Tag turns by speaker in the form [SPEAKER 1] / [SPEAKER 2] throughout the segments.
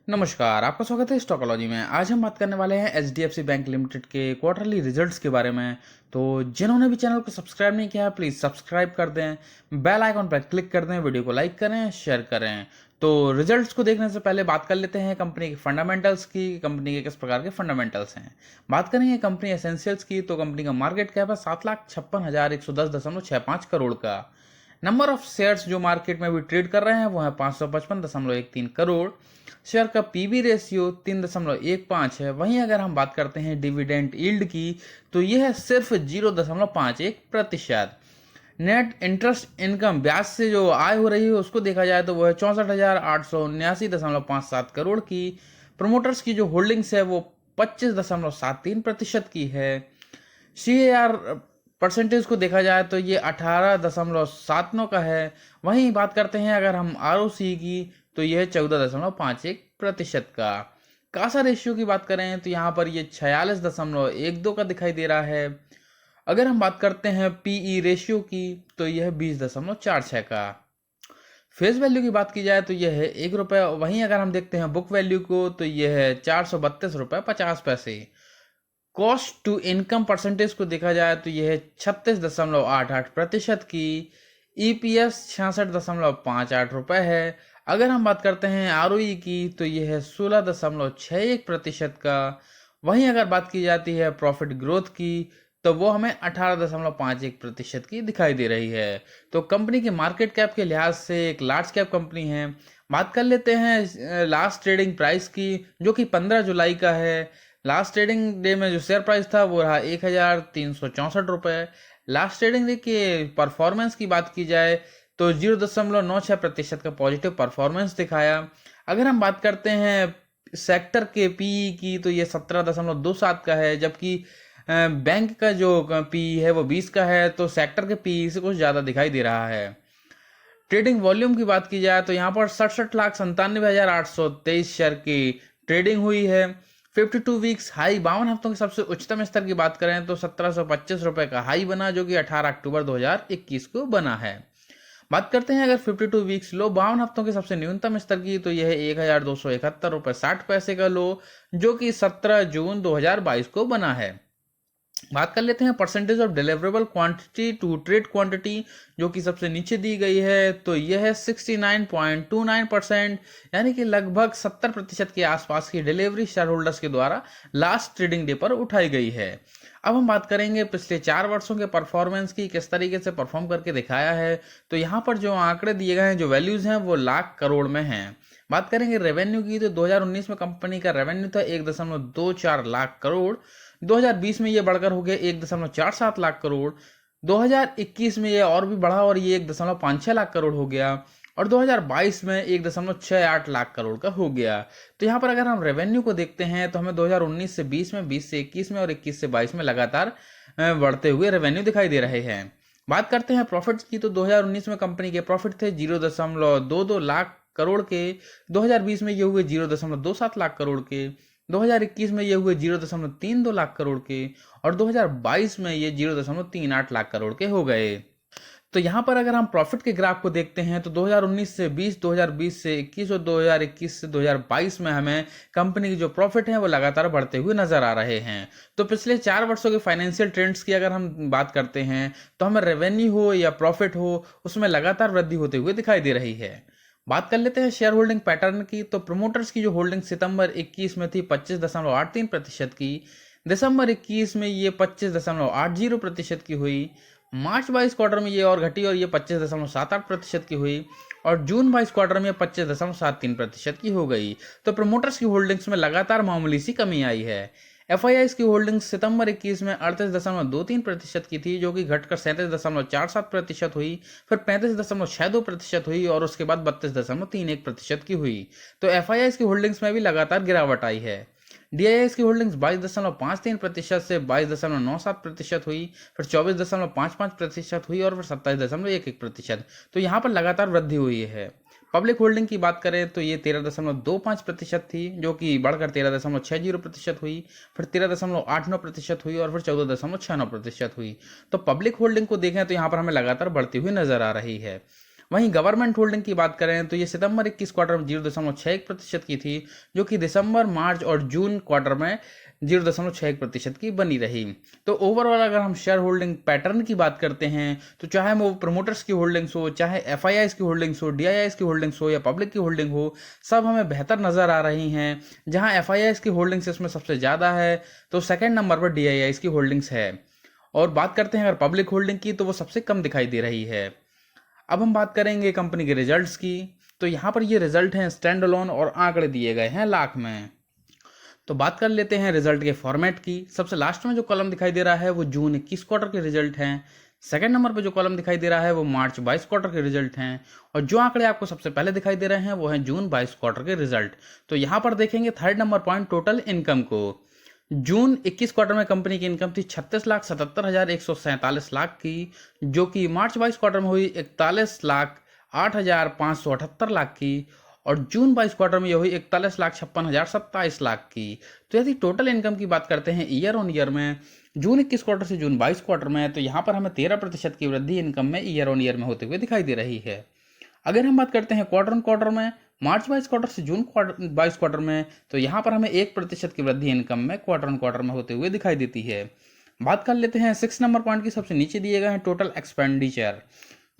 [SPEAKER 1] नमस्कार, आपका स्वागत है स्टॉकोलॉजी में। आज हम बात करने वाले हैं एचडीएफसी बैंक लिमिटेड के क्वार्टरली रिजल्ट्स के बारे में। तो जिन्होंने भी चैनल को सब्सक्राइब नहीं किया है, प्लीज़ सब्सक्राइब कर दें, बेल आइकॉन पर क्लिक कर दें, वीडियो को लाइक करें, शेयर करें। तो रिजल्ट्स को देखने से पहले बात कर लेते हैं कंपनी के फंडामेंटल्स की, कंपनी के किस प्रकार के फंडामेंटल्स हैं। बात करेंगे कंपनी एसेंशियल्स की, तो कंपनी का मार्केट कैप है 7,56,110.65 करोड़ का। नंबर ऑफ शेयर्स जो मार्केट में भी ट्रेड कर रहे हैं वो है 555.13 करोड़। शेयर का पीबी रेशियो 3.15 है। वहीं अगर हम बात करते हैं डिविडेंड यील्ड की, तो यह है सिर्फ 0.51%। नेट इंटरेस्ट इनकम, ब्याज से जो आय हो रही है उसको देखा जाए तो वह है 64,879.57 करोड़ की। प्रमोटर्स की जो होल्डिंग्स है वो 25.73% की है। CAR परसेंटेज को देखा जाए तो ये 18.79 का है। वहीं बात करते हैं अगर हम ROC की, तो यह 14.51% का। कासा रेशियो की बात करें तो यहाँ पर ये 46.12 का दिखाई दे रहा है। अगर हम बात करते हैं PE रेशियो की, तो यह 20.46 का। फेस वैल्यू की बात की जाए तो यह है ₹1। वहीं अगर हम देखते हैं बुक वैल्यू को, तो यह है ₹432.50। कॉस्ट टू इनकम परसेंटेज को देखा जाए तो यह है 36.88% की। EPS 66.58 है। अगर हम बात करते हैं ROE की, तो यह है 16.61% का। वहीं अगर बात की जाती है प्रॉफिट ग्रोथ की, तो वो हमें 18.51% की दिखाई दे रही है। तो कंपनी की मार्केट कैप के लिहाज से एक लार्ज कैप कंपनी है। बात कर लेते हैं लास्ट ट्रेडिंग प्राइस की, जो कि 15 जुलाई का है। लास्ट ट्रेडिंग डे में जो शेयर प्राइस था वो रहा ₹1,364। लास्ट ट्रेडिंग डे के परफॉर्मेंस की बात की जाए तो 0.96% का पॉजिटिव परफॉर्मेंस दिखाया। अगर हम बात करते हैं सेक्टर के पीई की, तो ये 17.27 का है, जबकि बैंक का जो पीई है वो 20 का है। तो सेक्टर के पीई से कुछ ज़्यादा दिखाई दे रहा है। ट्रेडिंग वॉल्यूम की बात की जाए तो यहाँ पर 67,97,823 शेयर की ट्रेडिंग हुई है। 52 वीक्स हाई, 52 हफ्तों के सबसे उच्चतम स्तर की बात करें तो ₹1725 का हाई बना, जो कि 18 अक्टूबर 2021 को बना है। बात करते हैं अगर 52 वीक्स लो, 52 हफ्तों के सबसे न्यूनतम स्तर की, तो यह है ₹1,271.60 का लो, जो कि 17 जून 2022 को बना है। बात कर लेते हैं percentage of deliverable quantity to trade quantity, जो कि सबसे नीचे दी गई है। तो यह है 69.29%, यानी कि लगभग 70% के आसपास की डिलीवरी शेयर होल्डर्स के द्वारा लास्ट ट्रेडिंग डे पर उठाई गई है। अब हम बात करेंगे पिछले 4 वर्षों के परफॉर्मेंस की, किस तरीके से परफॉर्म करके दिखाया है। तो यहाँ पर जो आंकड़े दिए गए हैं, जो वैल्यूज हैं, वो लाख करोड़ में हैं। बात करेंगे रेवेन्यू की, तो 2019 में कंपनी का रेवेन्यू था 1.24 लाख करोड़। 2020 में ये बढ़कर हो गया 1.47 लाख करोड़। 2021 में ये और भी बढ़ा और ये 1.56 लाख करोड़ हो गया। और 2022 में 1.68 लाख करोड़ का हो गया। तो यहाँ पर अगर हम रेवेन्यू को देखते हैं तो हमें 2019 से 20 में, 20 से 21 में और 21 से 22 में लगातार बढ़ते हुए रेवेन्यू दिखाई दे रहे हैं। बात करते हैं प्रॉफिट्स की, तो 2019 में कंपनी के प्रॉफिट थे 0.22 लाख करोड़ के। 2020 में ये हुए 0.27 लाख करोड़ के। 2021 में ये हुए 0.32 लाख करोड़ के। और 2022 में ये 0.38 लाख करोड़ के हो गए। तो यहाँ पर अगर हम प्रॉफिट के ग्राफ को देखते हैं तो 2019 से 20, 2020 से 21 और 2021 से 2022 में हमें कंपनी की जो प्रॉफिट है वो लगातार बढ़ते हुए नजर आ रहे हैं। तो पिछले 4 वर्षों के फाइनेंशियल ट्रेंड्स की अगर हम बात करते हैं तो हमें रेवेन्यू हो या प्रॉफिट हो, उसमें लगातार वृद्धि होते हुए दिखाई दे रही है। बात कर लेते हैं शेयर होल्डिंग पैटर्न की, तो प्रमोटर्स की जो होल्डिंग सितंबर 21 में थी 25.83% की। दिसंबर 21 में ये 25.80% की हुई। मार्च 22 क्वार्टर में ये और घटी और ये 25.78% की हुई। और जून 22 क्वार्टर में 25.73% की हो गई। तो प्रमोटर्स की होल्डिंग्स में लगातार मामूली सी कमी आई है। FIIs की होल्डिंग्स सितंबर 21 में 38.23% की थी, जो कि घटकर 37.47% हुई। फिर 35.62% हुई और उसके बाद 32.31% की हुई। तो FIIs की होल्डिंग्स में भी लगातार गिरावट आई है। DIIs की होल्डिंग्स 22.53% से 22.97% हुई। फिर 24.55% हुई और फिर 27.11%। तो यहाँ पर लगातार वृद्धि हुई है। पब्लिक होल्डिंग की बात करें तो ये 13.25% थी, जो कि बढ़कर 13.60% हुई। फिर 13.89% हुई और फिर 14.69% हुई। तो पब्लिक होल्डिंग को देखें तो यहाँ पर हमें लगातार बढ़ती हुई नजर आ रही है। वहीं गवर्नमेंट होल्डिंग की बात करें तो ये सितंबर 21 क्वार्टर में 0.61% की थी, जो कि दिसंबर, मार्च और जून क्वार्टर में 0.61% की बनी रही। तो ओवरऑल अगर हम शेयर होल्डिंग पैटर्न की बात करते हैं तो चाहे वो प्रमोटर्स की होल्डिंग्स हो, चाहे एफआईआईस की होल्डिंग्स हो, डीआईआईस की होल्डिंग्स हो या पब्लिक की होल्डिंग हो, सब हमें बेहतर नजर आ रही हैं। जहां एफआईआईस की होल्डिंग्स इसमें सबसे ज्यादा है तो सेकंड नंबर पर डीआईआईस की होल्डिंग्स है। और बात करते हैं अगर पब्लिक होल्डिंग की तो वो सबसे कम दिखाई दे रही है। अब हम बात करेंगे कंपनी के रिजल्ट्स की। तो यहाँ पर ये रिजल्ट हैं स्टैंड अलोन और आंकड़े दिए गए हैं लाख में। तो बात कर लेते हैं रिजल्ट के फॉर्मेट की। सबसे लास्ट में जो कॉलम दिखाई दे रहा है वो जून 21 क्वार्टर के रिजल्ट हैं। सेकंड नंबर पे जो कॉलम दिखाई दे रहा है वो मार्च 22 क्वार्टर के रिजल्ट हैं। और जो आंकड़े आपको सबसे पहले दिखाई दे रहे हैं वो हैं जून 22 क्वार्टर के रिजल्ट। तो यहाँ पर देखेंगे third number point total income को। जून 21 क्वार्टर में कंपनी की इनकम थी 36,77,147 लाख की, जो कि मार्च 22 क्वार्टर में हुई 41,08,578 लाख की, और जून 22 क्वार्टर में यह हुई 41,56,027 लाख की। तो यदि टोटल इनकम की बात करते हैं ईयर ऑन ईयर में जून 21 क्वार्टर से जून 22 क्वार्टर में, तो यहाँ पर हमें 13% की वृद्धि इनकम में ईयर ऑन ईयर में होते हुए दिखाई दे रही है। अगर हम बात करते हैं क्वार्टर ऑन क्वार्टर में मार्च 22 क्वार्टर से जून 22 क्वार्टर में, तो यहाँ पर हमें 1% की वृद्धि इनकम में क्वार्टर ऑन क्वार्टर में होते हुए दिखाई देती है। बात कर लेते हैं 6 नंबर पॉइंट की। सबसे नीचे दिए गए हैं टोटल एक्सपेंडिचर।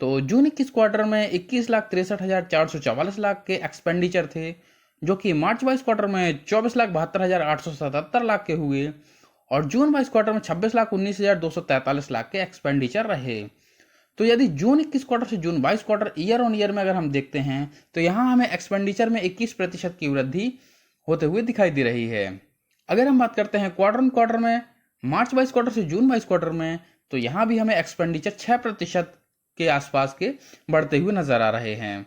[SPEAKER 1] तो जून 21 क्वार्टर में 21,63,444 लाख के एक्सपेंडिचर थे, जो कि मार्च 22 क्वार्टर में 24,72,877 लाख के हुए, और जून 22 क्वार्टर में 26,19,243 लाख के एक्सपेंडिचर रहे। तो यदि जून 21 क्वार्टर से जून 22 क्वार्टर ईयर ऑन ईयर में अगर हम देखते हैं तो यहाँ हमें एक्सपेंडिचर में 21% की वृद्धि होते हुए दिखाई दे रही है। अगर हम बात करते हैं क्वार्टर ऑन क्वार्टर में मार्च 22 क्वार्टर से जून 22 क्वार्टर में, तो यहाँ भी हमें एक्सपेंडिचर 6% के आसपास के बढ़ते हुए नजर आ रहे हैं।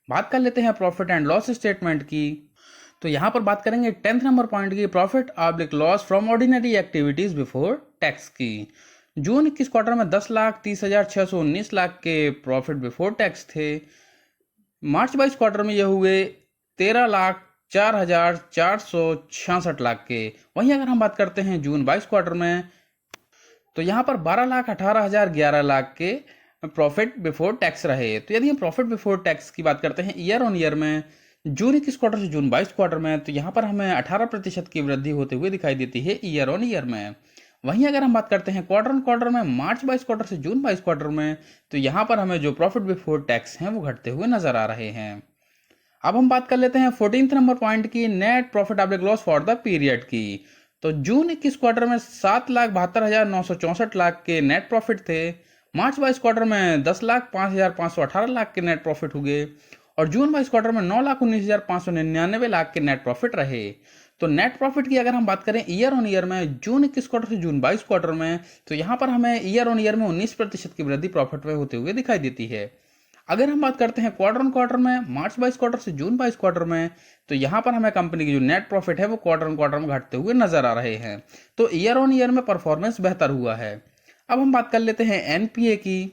[SPEAKER 1] बात कर लेते हैं प्रॉफिट एंड लॉस स्टेटमेंट की। तो यहाँ पर बात करेंगे 10th नंबर पॉइंट की, profit oblique loss from ordinary activities before tax की। जून 21 क्वार्टर में 10,30,619 लाख के प्रॉफिट बिफोर टैक्स थे। मार्च 22 क्वार्टर में यह हुए 13,04,466 लाख के। वहीं अगर हम बात करते हैं जून 22 क्वार्टर में, तो यहाँ पर 12,18,011 लाख के प्रॉफिट बिफोर टैक्स रहे। तो यदि हम प्रॉफिट बिफोर टैक्स की बात करते हैं ईयर ऑन ईयर में जून 21 क्वार्टर से जून 22 क्वार्टर में, तो यहाँ पर हमें 18% की वृद्धि होते हुए दिखाई देती है ईयर ऑन ईयर में। वहीं अगर हम बात करते हैं क्वार्टर ऑन क्वार्टर में मार्च 22 क्वार्टर से जून 22 क्वार्टर में, तो यहाँ पर हमें जो प्रॉफिट बिफोर टैक्स हैं वो घटते हुए नजर आ रहे हैं। अब हम बात कर लेते हैं 14th नंबर पॉइंट की, net profit oblique loss for the period की। तो जून 21 क्वार्टर में 7,72,964 लाख के नेट प्रॉफिट थे। मार्च 22 क्वार्टर में 10,05,518 लाख के नेट प्रॉफिट हुए, और जून 22 क्वार्टर में 9,19,599 लाख के नेट प्रॉफिट रहे। तो नेट प्रॉफिट की अगर हम बात करें ईयर ऑन ईयर में जून 21 क्वार्टर से जून 22 क्वार्टर में, तो यहाँ पर हमें ईयर ऑन ईयर में 19% की वृद्धि प्रॉफिट में होते हुए दिखाई देती है। अगर हम बात करते हैं क्वार्टर ऑन क्वार्टर में मार्च 22 क्वार्टर से जून 22 क्वार्टर में, तो यहाँ पर हमें कंपनी की जो नेट प्रॉफिट है वो क्वार्टर ऑन क्वार्टर में घटते हुए नजर आ रहे हैं। तो ईयर ऑन ईयर में परफॉर्मेंस बेहतर हुआ है। अब हम बात कर लेते हैं एनपीए की।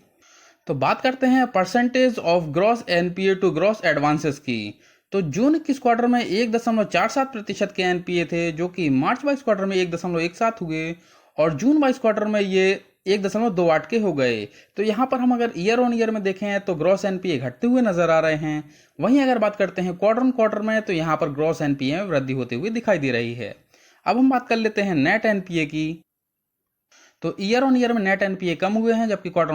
[SPEAKER 1] तो बात करते हैं percentage of gross NPA to gross advances की। तो जून 21 क्वार्टर में 1.47% के एनपीए थे, जो कि मार्च 22 क्वार्टर में 1.17 हुए, और जून 22 क्वार्टर में ये 1.28 के हो गए। तो यहाँ पर हम अगर ईयर ऑन ईयर में देखें तो ग्रॉस एनपीए घटते हुए नजर आ रहे हैं। वहीं अगर बात करते हैं क्वार्टर ऑन क्वार्टर में, तो यहाँ पर ग्रॉस एनपीए में वृद्धि होते हुए दिखाई दे रही है। अब हम बात कर लेते हैं नेट एनपीए की। तो ईयर ऑन ईयर में नेट एनपीए कम हुए हैं, जबकि क्वार्टर